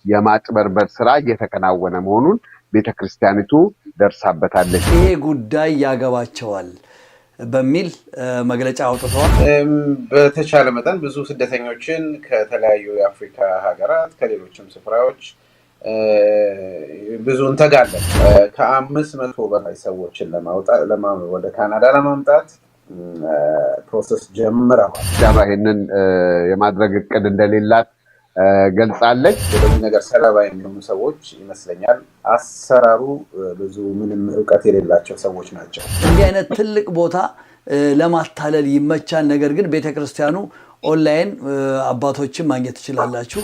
የማጭበርበር ስራ እየተከናወነ መሆኑን ቤተክርስቲያኒቱ ደርሳበታለች። ይሄ ጉዳይ ያገባቸዋል በሚል መግለጫ አውጥተዋል። በተቻለ መጠን ብዙ ስደተኞችን ከተለያዩ የአፍሪካ ሀገራት ከሌሎችም ስፍራዎች ብዙ እንተጋለን። ከ500 በላይ ሰዎችን ወደ ካናዳ ለማምጣት ፕሮሰስ ጀምረዋል። ይህንን የማድረግ እቅድ እንደሌላት ገልጻለች። በዚህ ነገር ሰለባ የሚሆኑ ሰዎች ይመስለኛል አሰራሩ ብዙ ምንም ዕውቀት የሌላቸው ሰዎች ናቸው። እንዲህ አይነት ትልቅ ቦታ ለማታለል ይመቻል። ነገር ግን ቤተክርስቲያኑ ኦንላይን አባቶችን ማግኘት ትችላላችሁ።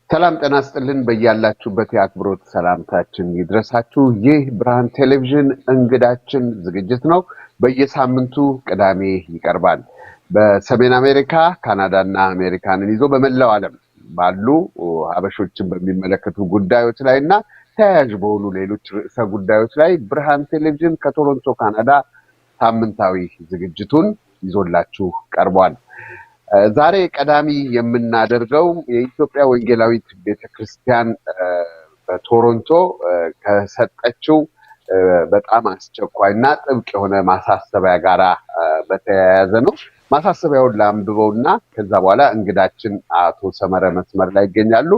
ሰላም ጤና ይስጥልን። በያላችሁበት የአክብሮት ሰላምታችን ይድረሳችሁ። ይህ ብርሃን ቴሌቪዥን እንግዳችን ዝግጅት ነው። በየሳምንቱ ቅዳሜ ይቀርባል። በሰሜን አሜሪካ፣ ካናዳና አሜሪካንን ይዞ በመላው ዓለም ባሉ ሀበሾችን በሚመለከቱ ጉዳዮች ላይና ተያያዥ በሆኑ ሌሎች ርዕሰ ጉዳዮች ላይ ብርሃን ቴሌቪዥን ከቶሮንቶ ካናዳ ሳምንታዊ ዝግጅቱን ይዞላችሁ ቀርቧል። ዛሬ ቀዳሚ የምናደርገው የኢትዮጵያ ወንጌላዊት ቤተክርስቲያን በቶሮንቶ ከሰጠችው በጣም አስቸኳይና ጥብቅ የሆነ ማሳሰቢያ ጋራ በተያያዘ ነው። ማሳሰቢያውን ላንብበውና ከዛ በኋላ እንግዳችን አቶ ሰመረ መስመር ላይ ይገኛሉ፣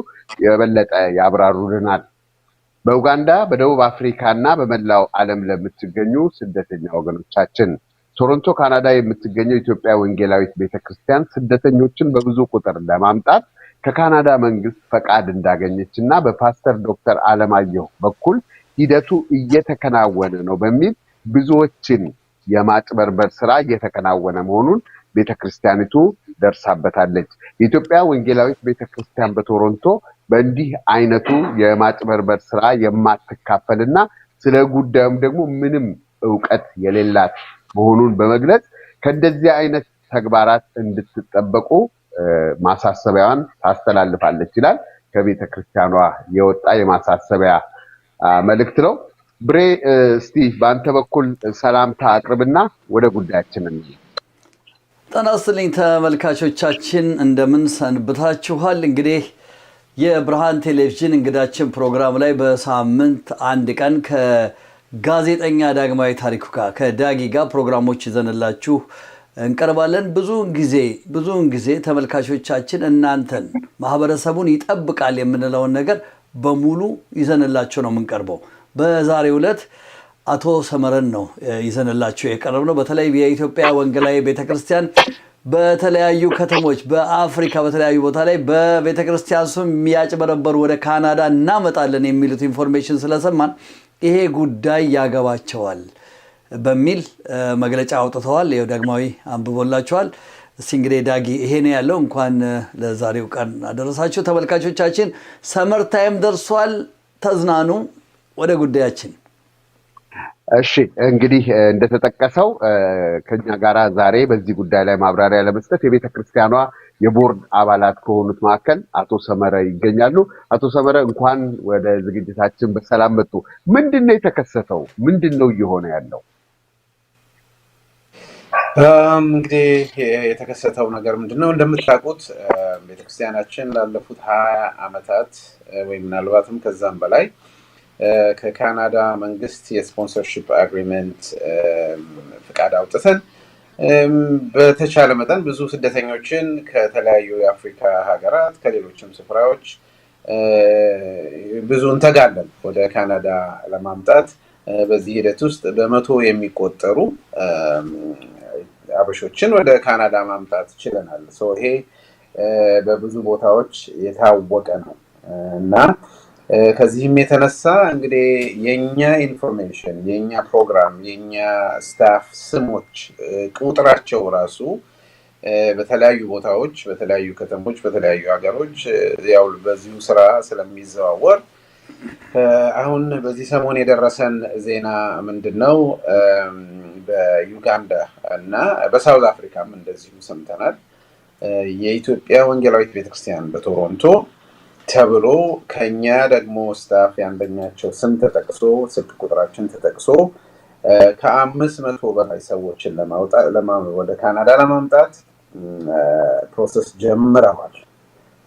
የበለጠ ያብራሩልናል። በኡጋንዳ፣ በደቡብ አፍሪካና በመላው ዓለም ለምትገኙ ስደተኛ ወገኖቻችን ቶሮንቶ ካናዳ የምትገኘው ኢትዮጵያ ወንጌላዊት ቤተክርስቲያን ስደተኞችን በብዙ ቁጥር ለማምጣት ከካናዳ መንግስት ፈቃድ እንዳገኘችና በፓስተር ዶክተር አለማየሁ በኩል ሂደቱ እየተከናወነ ነው በሚል ብዙዎችን የማጭበርበር ስራ እየተከናወነ መሆኑን ቤተክርስቲያኒቱ ደርሳበታለች። የኢትዮጵያ ወንጌላዊት ቤተክርስቲያን በቶሮንቶ በእንዲህ አይነቱ የማጭበርበር ስራ የማትካፈልና ስለ ጉዳዩም ደግሞ ምንም ዕውቀት የሌላት መሆኑን በመግለጽ ከእንደዚህ አይነት ተግባራት እንድትጠበቁ ማሳሰቢያዋን ታስተላልፋለች ይላል። ከቤተክርስቲያኗ የወጣ የማሳሰቢያ መልእክት ነው። ብሬ እስቲ በአንተ በኩል ሰላምታ አቅርብና ወደ ጉዳያችን እንሂድ። ጤና ይስጥልኝ ተመልካቾቻችን፣ እንደምን ሰንብታችኋል? እንግዲህ የብርሃን ቴሌቪዥን እንግዳችን ፕሮግራም ላይ በሳምንት አንድ ቀን ጋዜጠኛ ዳግማዊ ታሪኩ ጋር ከዳጊ ጋር ፕሮግራሞች ይዘንላችሁ እንቀርባለን። ብዙውን ጊዜ ተመልካቾቻችን እናንተን ማህበረሰቡን ይጠብቃል የምንለውን ነገር በሙሉ ይዘንላችሁ ነው የምንቀርበው። በዛሬው ዕለት አቶ ሰመረን ነው ይዘንላችሁ የቀረብነው። በተለይ የኢትዮጵያ ወንጌላዊ ቤተክርስቲያን በተለያዩ ከተሞች በአፍሪካ በተለያዩ ቦታ ላይ በቤተክርስቲያን ስም የሚያጭበረበሩ ወደ ካናዳ እናመጣለን የሚሉት ኢንፎርሜሽን ስለሰማን ይሄ ጉዳይ ያገባቸዋል በሚል መግለጫ አውጥተዋል። ይሄው ዳግማዊ አንብቦላችኋል። እስቲ እንግዲህ ዳጊ ይሄ ነው ያለው። እንኳን ለዛሬው ቀን አደረሳችሁ ተመልካቾቻችን። ሰመር ታይም ደርሷል፣ ተዝናኑ። ወደ ጉዳያችን። እሺ እንግዲህ እንደተጠቀሰው ከኛ ጋራ ዛሬ በዚህ ጉዳይ ላይ ማብራሪያ ለመስጠት የቤተክርስቲያኗ የቦርድ አባላት ከሆኑት መካከል አቶ ሰመረ ይገኛሉ። አቶ ሰመረ እንኳን ወደ ዝግጅታችን በሰላም መጡ። ምንድነው የተከሰተው? ምንድነው እየሆነ ያለው? እንግዲህ የተከሰተው ነገር ምንድነው? እንደምታውቁት ቤተክርስቲያናችን ላለፉት 20 ዓመታት ወይ ምናልባትም ከዛም በላይ ከካናዳ መንግስት የስፖንሰርሺፕ አግሪመንት ፍቃድ አውጥተን በተቻለ መጠን ብዙ ስደተኞችን ከተለያዩ የአፍሪካ ሀገራት ከሌሎችም ስፍራዎች ብዙ እንተጋለን ወደ ካናዳ ለማምጣት። በዚህ ሂደት ውስጥ በመቶ የሚቆጠሩ አበሾችን ወደ ካናዳ ማምጣት ችለናል። ይሄ በብዙ ቦታዎች የታወቀ ነው እና ከዚህም የተነሳ እንግዲህ የኛ ኢንፎርሜሽን፣ የኛ ፕሮግራም፣ የኛ ስታፍ ስሞች ቁጥራቸው ራሱ በተለያዩ ቦታዎች፣ በተለያዩ ከተሞች፣ በተለያዩ ሀገሮች ያው በዚሁ ስራ ስለሚዘዋወር አሁን በዚህ ሰሞን የደረሰን ዜና ምንድነው? በዩጋንዳ እና በሳውዝ አፍሪካም እንደዚሁ ሰምተናል። የኢትዮጵያ ወንጌላዊት ቤተክርስቲያን በቶሮንቶ ተብሎ ከኛ ደግሞ ስታፍ ያንደኛቸው ስም ተጠቅሶ ስልክ ቁጥራችን ተጠቅሶ ከ500 በላይ ሰዎችን ወደ ካናዳ ለማምጣት ፕሮሰስ ጀምረዋል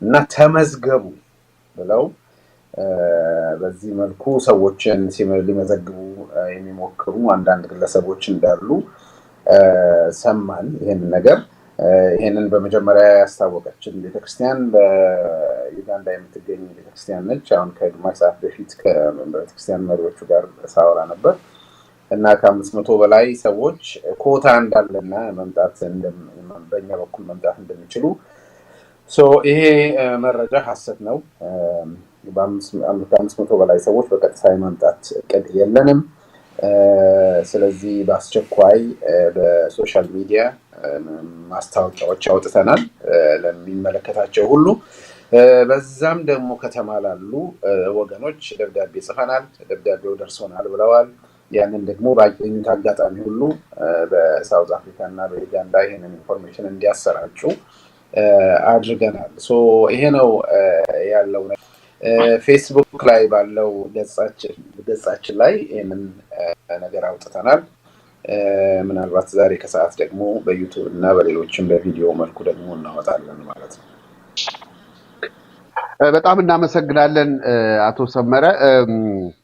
እና ተመዝገቡ ብለው በዚህ መልኩ ሰዎችን ሊመዘግቡ የሚሞክሩ አንዳንድ ግለሰቦች እንዳሉ ሰማን። ይሄንን በመጀመሪያ ያስታወቀችን ቤተክርስቲያን በዩጋንዳ የምትገኝ ቤተክርስቲያን ነች። አሁን ከግማሽ ሰዓት በፊት ከቤተክርስቲያን መሪዎቹ ጋር ሳወራ ነበር እና ከ500 በላይ ሰዎች ኮታ እንዳለና በእኛ በኩል መምጣት እንደሚችሉ ይሄ መረጃ ሐሰት ነው። ከ500 በላይ ሰዎች በቀጥታ የመምጣት እቅድ የለንም። ስለዚህ በአስቸኳይ በሶሻል ሚዲያ ማስታወቂያዎች አውጥተናል ለሚመለከታቸው ሁሉ። በዛም ደግሞ ከተማ ላሉ ወገኖች ደብዳቤ ጽፈናል፣ ደብዳቤው ደርሶናል ብለዋል። ያንን ደግሞ ባገኙት አጋጣሚ ሁሉ በሳውዝ አፍሪካ እና በዩጋንዳ ይሄንን ኢንፎርሜሽን እንዲያሰራጩ አድርገናል። ይሄ ነው ያለው። ፌስቡክ ላይ ባለው ገጻችን ላይ ይህንን ነገር አውጥተናል። ምናልባት ዛሬ ከሰዓት ደግሞ በዩቱብ እና በሌሎችም በቪዲዮ መልኩ ደግሞ እናወጣለን ማለት ነው። በጣም እናመሰግናለን አቶ ሰመረ።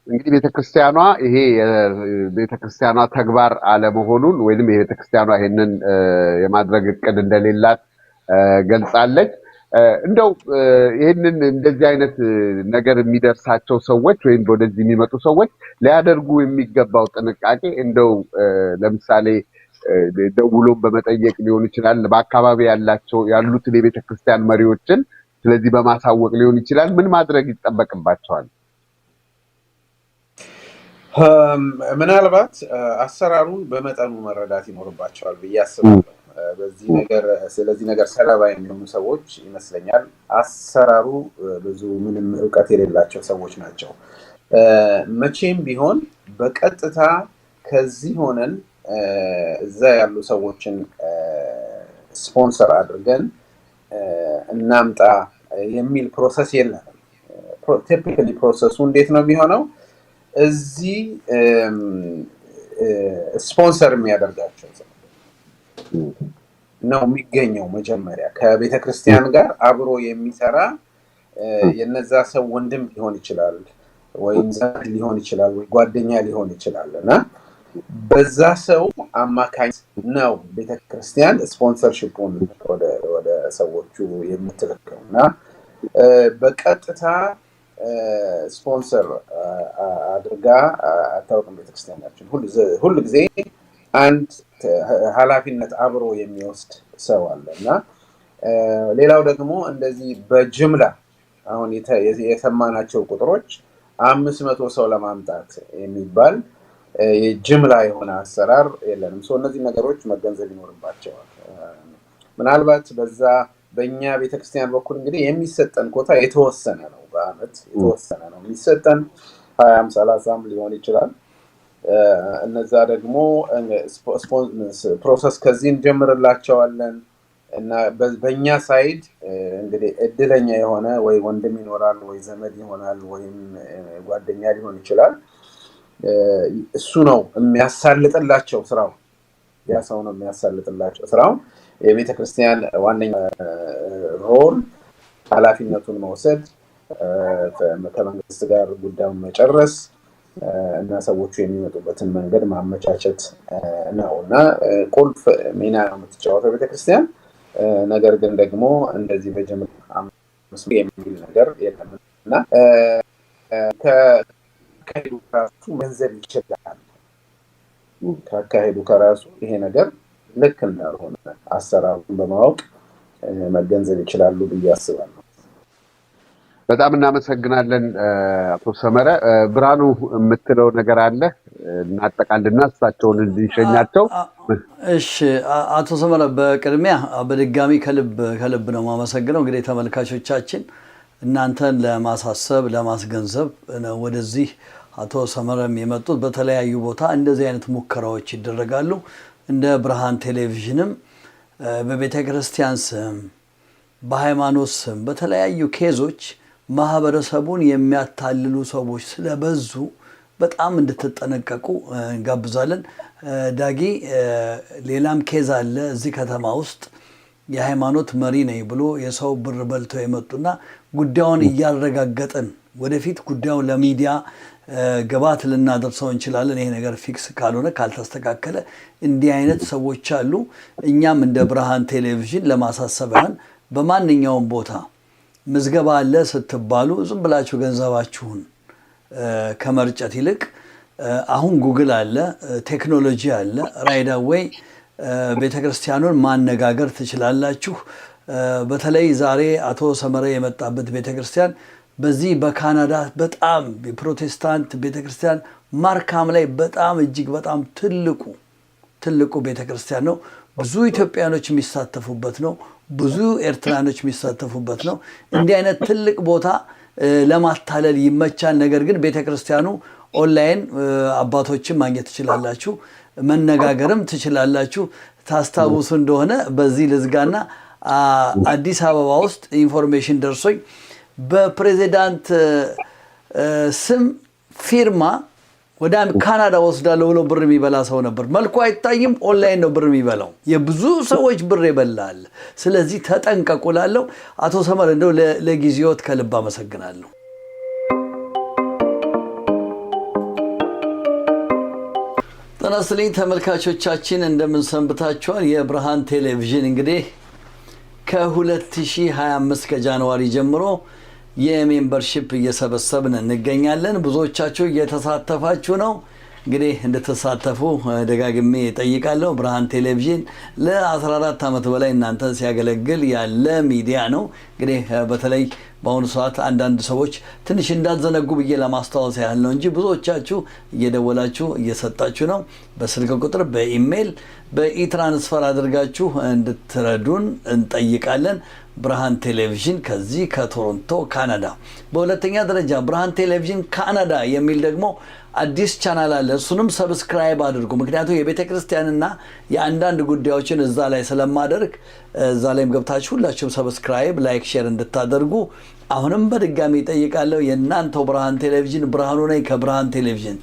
እንግዲህ ቤተክርስቲያኗ ይሄ ቤተክርስቲያኗ ተግባር አለመሆኑን ወይንም የቤተክርስቲያኗ ይሄንን የማድረግ እቅድ እንደሌላት ገልጻለች። እንደው ይሄንን እንደዚህ አይነት ነገር የሚደርሳቸው ሰዎች ወይም ወደዚህ የሚመጡ ሰዎች ሊያደርጉ የሚገባው ጥንቃቄ እንደው ለምሳሌ ደውሎ በመጠየቅ ሊሆን ይችላል፣ በአካባቢ ያሉትን የቤተክርስቲያን መሪዎችን ስለዚህ በማሳወቅ ሊሆን ይችላል። ምን ማድረግ ይጠበቅባቸዋል? ምናልባት አሰራሩን በመጠኑ መረዳት ይኖርባቸዋል ብዬ አስባለሁ። ስለዚህ ነገር ሰለባ የሚሆኑ ሰዎች ይመስለኛል አሰራሩ ብዙ ምንም እውቀት የሌላቸው ሰዎች ናቸው። መቼም ቢሆን በቀጥታ ከዚህ ሆነን እዛ ያሉ ሰዎችን ስፖንሰር አድርገን እናምጣ የሚል ፕሮሰስ የለንም። ቲፒካሊ ፕሮሰሱ እንዴት ነው የሚሆነው? እዚህ ስፖንሰር የሚያደርጋቸው ነው የሚገኘው። መጀመሪያ ከቤተ ክርስቲያን ጋር አብሮ የሚሰራ የነዛ ሰው ወንድም ሊሆን ይችላል፣ ወይም ዘመድ ሊሆን ይችላል፣ ወይ ጓደኛ ሊሆን ይችላል እና በዛ ሰው አማካኝ ነው ቤተ ክርስቲያን ስፖንሰርሺፑን ወደ ሰዎቹ የምትልከው እና በቀጥታ ስፖንሰር አድርጋ አታውቅም ቤተክርስቲያናችን። ሁሉ ጊዜ አንድ ኃላፊነት አብሮ የሚወስድ ሰው አለ እና ሌላው ደግሞ እንደዚህ በጅምላ አሁን የሰማናቸው ቁጥሮች 500 ሰው ለማምጣት የሚባል የጅምላ የሆነ አሰራር የለንም። እነዚህ ነገሮች መገንዘብ ይኖርባቸዋል። ምናልባት በእኛ ቤተክርስቲያን በኩል እንግዲህ የሚሰጠን ኮታ የተወሰነ ነው። በአመት የተወሰነ ነው የሚሰጠን፣ 20 30 ሊሆን ይችላል። እነዛ ደግሞ ፕሮሰስ ከዚህ እንጀምርላቸዋለን እና በእኛ ሳይድ እንግዲህ እድለኛ የሆነ ወይ ወንድም ይኖራል፣ ወይ ዘመድ ይሆናል፣ ወይም ጓደኛ ሊሆን ይችላል። እሱ ነው የሚያሳልጥላቸው ስራው። ያ ሰው ነው የሚያሳልጥላቸው ስራው። የቤተክርስቲያን ዋነኛ ሮል ኃላፊነቱን መውሰድ፣ ከመንግስት ጋር ጉዳዩን መጨረስ እና ሰዎቹ የሚመጡበትን መንገድ ማመቻቸት ነው እና ቁልፍ ሚና ነው የምትጫወተው ቤተክርስቲያን። ነገር ግን ደግሞ እንደዚህ በጀምላ የሚል ነገር የለም እና ከአካሄዱ ከራሱ ገንዘብ ይችላል። ከአካሄዱ ከራሱ ይሄ ነገር ልክ እንዳልሆነ አሰራሩን በማወቅ መገንዘብ ይችላሉ ብዬ አስባለሁ። በጣም እናመሰግናለን አቶ ሰመረ። ብርሃኑ የምትለው ነገር አለ? እናጠቃልና እሳቸውን እንዲሸኛቸው። እሺ አቶ ሰመረ፣ በቅድሚያ በድጋሚ ከልብ ነው የማመሰግነው። እንግዲህ ተመልካቾቻችን እናንተን ለማሳሰብ ለማስገንዘብ ነው ወደዚህ አቶ ሰመረም የመጡት። በተለያዩ ቦታ እንደዚህ አይነት ሙከራዎች ይደረጋሉ። እንደ ብርሃን ቴሌቪዥንም በቤተ ክርስቲያን ስም በሃይማኖት ስም በተለያዩ ኬዞች ማህበረሰቡን የሚያታልሉ ሰዎች ስለበዙ በጣም እንድትጠነቀቁ እንጋብዛለን። ዳጊ ሌላም ኬዝ አለ እዚህ ከተማ ውስጥ የሃይማኖት መሪ ነኝ ብሎ የሰው ብር በልተው የመጡና ጉዳዩን እያረጋገጥን ወደፊት ጉዳዩን ለሚዲያ ገባት ልናደርሰው እንችላለን። ይሄ ነገር ፊክስ ካልሆነ ካልተስተካከለ እንዲህ አይነት ሰዎች አሉ። እኛም እንደ ብርሃን ቴሌቪዥን ለማሳሰቢያን በማንኛውም ቦታ ምዝገባ አለ ስትባሉ ዝም ብላችሁ ገንዘባችሁን ከመርጨት ይልቅ አሁን ጉግል አለ፣ ቴክኖሎጂ አለ። ራይት አዌይ ቤተክርስቲያኑን ማነጋገር ትችላላችሁ። በተለይ ዛሬ አቶ ሰመረ የመጣበት ቤተክርስቲያን በዚህ በካናዳ በጣም የፕሮቴስታንት ቤተክርስቲያን ማርካም ላይ በጣም እጅግ በጣም ትልቁ ቤተክርስቲያን ነው። ብዙ ኢትዮጵያኖች የሚሳተፉበት ነው። ብዙ ኤርትራኖች የሚሳተፉበት ነው። እንዲህ አይነት ትልቅ ቦታ ለማታለል ይመቻል። ነገር ግን ቤተክርስቲያኑ ኦንላይን አባቶችን ማግኘት ትችላላችሁ፣ መነጋገርም ትችላላችሁ። ታስታውሱ እንደሆነ በዚህ ልዝጋና አዲስ አበባ ውስጥ ኢንፎርሜሽን ደርሶኝ በፕሬዚዳንት ስም ፊርማ ወደ ካናዳ ወስዳለሁ ብሎ ብር የሚበላ ሰው ነበር። መልኩ አይታይም፣ ኦንላይን ነው ብር የሚበላው። የብዙ ሰዎች ብር ይበላል። ስለዚህ ተጠንቀቁ እላለሁ። አቶ ሰመረ እንደው ለጊዜዎት ከልብ አመሰግናለሁ። ጤና ይስጥልኝ ተመልካቾቻችን፣ እንደምን ሰንብታችኋል? የብርሃን ቴሌቪዥን እንግዲህ ከ2025 ከጃንዋሪ ጀምሮ የሜምበርሺፕ እየሰበሰብን እንገኛለን። ብዙዎቻችሁ እየተሳተፋችሁ ነው። እንግዲህ እንድትሳተፉ ደጋግሜ እጠይቃለሁ። ብርሃን ቴሌቪዥን ለ14 ዓመት በላይ እናንተን ሲያገለግል ያለ ሚዲያ ነው። እንግዲህ በተለይ በአሁኑ ሰዓት አንዳንድ ሰዎች ትንሽ እንዳትዘነጉ ብዬ ለማስታወስ ያህል ነው እንጂ ብዙዎቻችሁ እየደወላችሁ እየሰጣችሁ ነው። በስልክ ቁጥር፣ በኢሜይል፣ በኢትራንስፈር አድርጋችሁ እንድትረዱን እንጠይቃለን። ብርሃን ቴሌቪዥን ከዚህ ከቶሮንቶ ካናዳ። በሁለተኛ ደረጃ ብርሃን ቴሌቪዥን ካናዳ የሚል ደግሞ አዲስ ቻናል አለ። እሱንም ሰብስክራይብ አድርጉ። ምክንያቱም የቤተ ክርስቲያንና የአንዳንድ ጉዳዮችን እዛ ላይ ስለማደርግ እዛ ላይም ገብታችሁ ሁላችሁም ሰብስክራይብ፣ ላይክ፣ ሼር እንድታደርጉ አሁንም በድጋሚ እጠይቃለሁ። የእናንተው ብርሃን ቴሌቪዥን ብርሃኑ ነኝ ከብርሃን ቴሌቪዥን።